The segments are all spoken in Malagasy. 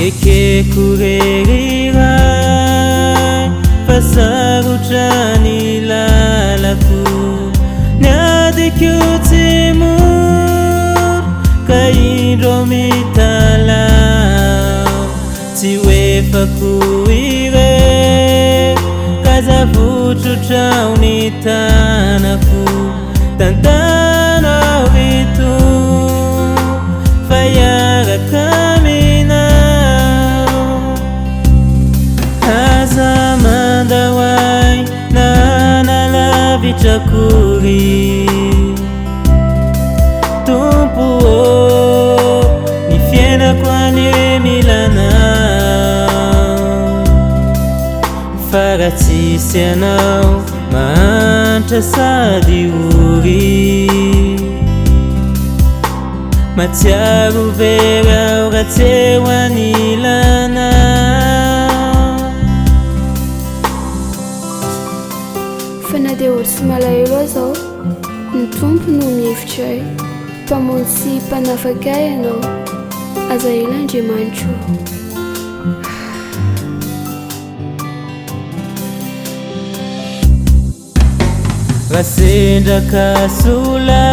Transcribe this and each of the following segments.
ekekurirai fasarutrany lalako niadiko tsimor ka indro mitalao tsy hoefako ire kazavotrotrao ny tanako tantanao ito fa iaraka aminao aza mandahoay na nalavitrakory tompo ny fiainako any milanao fa raha tsisy anao mahantra sady ory matsiaro very aho raha tsy eo anilanao fa na dia olo sy malahelo aho zao ny tompo no mihevitray mpamono sy mpanafaka ianao aza ela Andriamanitro raha sendraka sola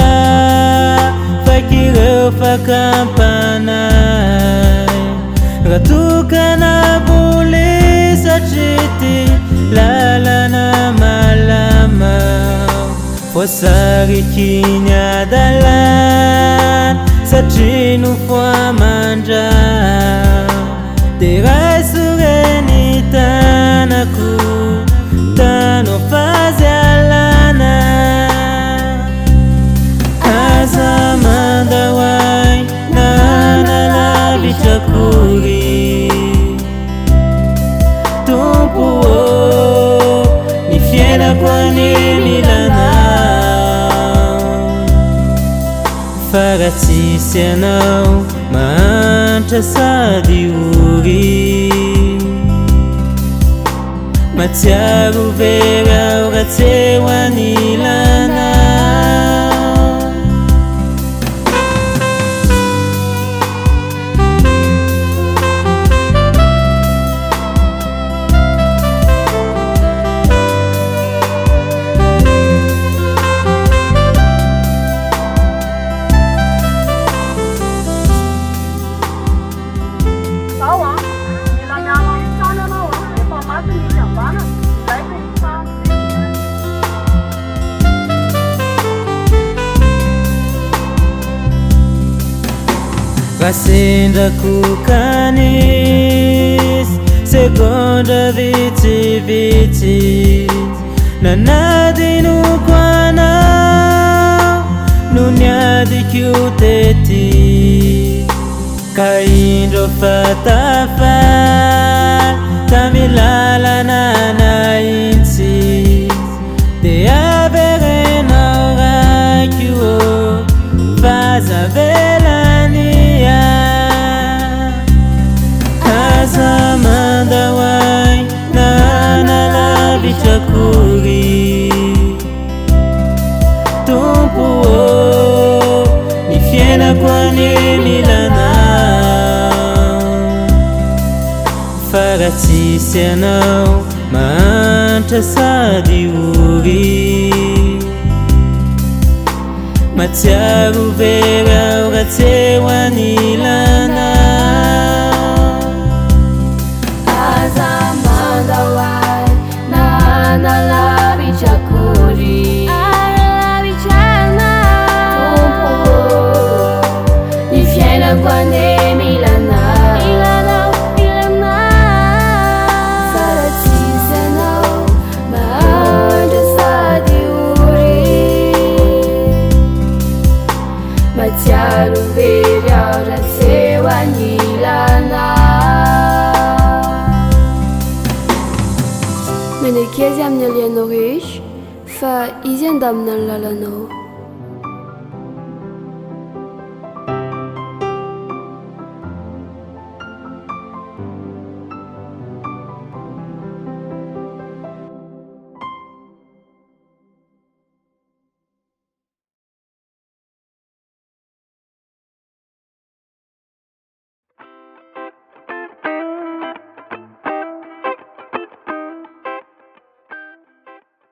fakireo fakampanay raha tokana boly satria ty lalana malama voasariky ny adalana satria nofoamandra dia raisoreny tanako tanao fazy alana aza mandahoay na nalavitrakory tompo ny fiainako any milanao fa raha tsisy anao mahantra sady ory matsiaro very aho raha tsy eo anilanao Rasendrako kanisy segondra vitsivitsy nanadinoko anao no niadiko tety ka indro fatafaly tamy lalana naintsy dia averenao raiko fazavelania aza mandahoay na nalavitrakory tompo ny fiainako any milanao fa raha tsisy anao mahantra sady ory matsiaro very aho raha tsy eo anilanao aza mandahoay na nalavitrakory tompo ny fiainako any milanao fa raha tsisy anao mahandra sady ory matsiaro very aho raha tsy eo anilanao menaky azy amin'ny alianao rehetra fa izy andamina ny lalanao